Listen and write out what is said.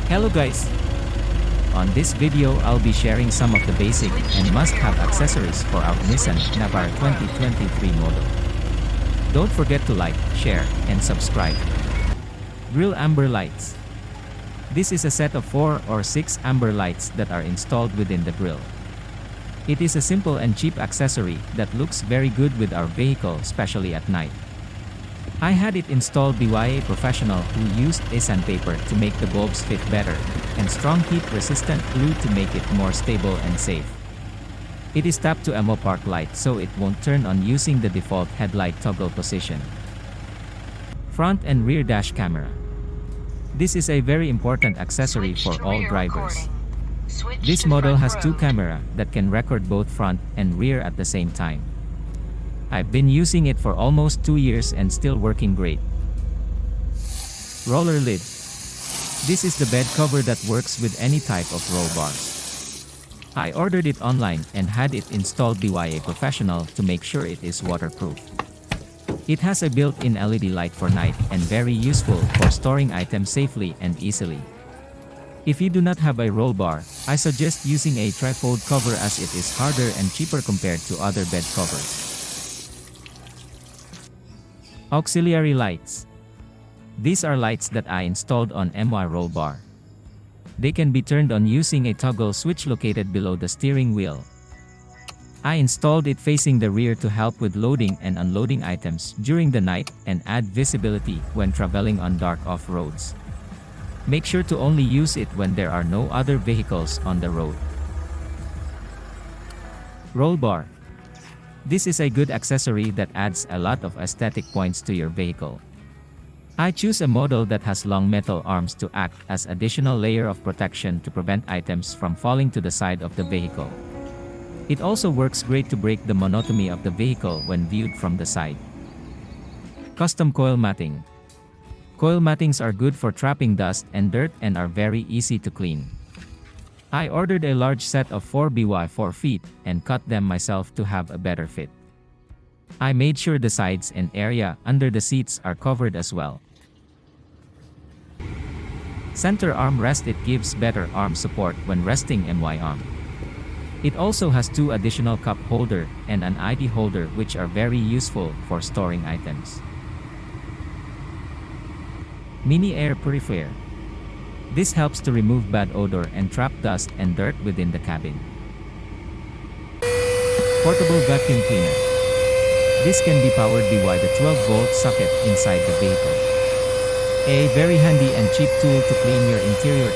Hello guys! On this video I'll be sharing some of the basic and must-have accessories for our Nissan Navara 2023 model. Don't forget to like, share, and subscribe. Grill amber lights. This is a set of 4 or 6 amber lights that are installed within the grill. It is a simple and cheap accessory that looks very good with our vehicle, especially at night. I had it installed by a professional who used a sandpaper to make the bulbs fit better, and strong heat-resistant glue to make it more stable and safe. It is tapped to MO park light so it won't turn on using the default headlight toggle position. Front and rear dash camera. This is a very important accessory for all drivers. This model has 2 cameras that can record both front and rear at the same time. I've been using it for almost 2 years and still working great. Roller lid. This is the bed cover that works with any type of roll bars. I ordered it online and had it installed by a professional to make sure it is waterproof. It has a built-in LED light for night and very useful for storing items safely and easily. If you do not have a roll bar, I suggest using a trifold cover as it is harder and cheaper compared to other bed covers. Auxiliary lights. These are lights that I installed on my roll bar. They can be turned on using a toggle switch located below the steering wheel. I installed it facing the rear to help with loading and unloading items during the night and add visibility when traveling on dark off-roads. Make sure to only use it when there are no other vehicles on the road. Roll bar. This is a good accessory that adds a lot of aesthetic points to your vehicle. I choose a model that has long metal arms to act as additional layer of protection to prevent items from falling to the side of the vehicle. It also works great to break the monotony of the vehicle when viewed from the side. Custom coil matting. Coil mattings are good for trapping dust and dirt and are very easy to clean. I ordered a large set of 4x4 feet and cut them myself to have a better fit. I made sure the sides and area under the seats are covered as well. Center arm rest. It gives better arm support when resting my arm. It also has 2 additional cup holder and an ID holder which are very useful for storing items. Mini Air Purifier. This helps to remove bad odor and trap dust and dirt within the cabin. Portable vacuum cleaner. This can be powered by the 12-volt socket inside the vehicle. A very handy and cheap tool to clean your interior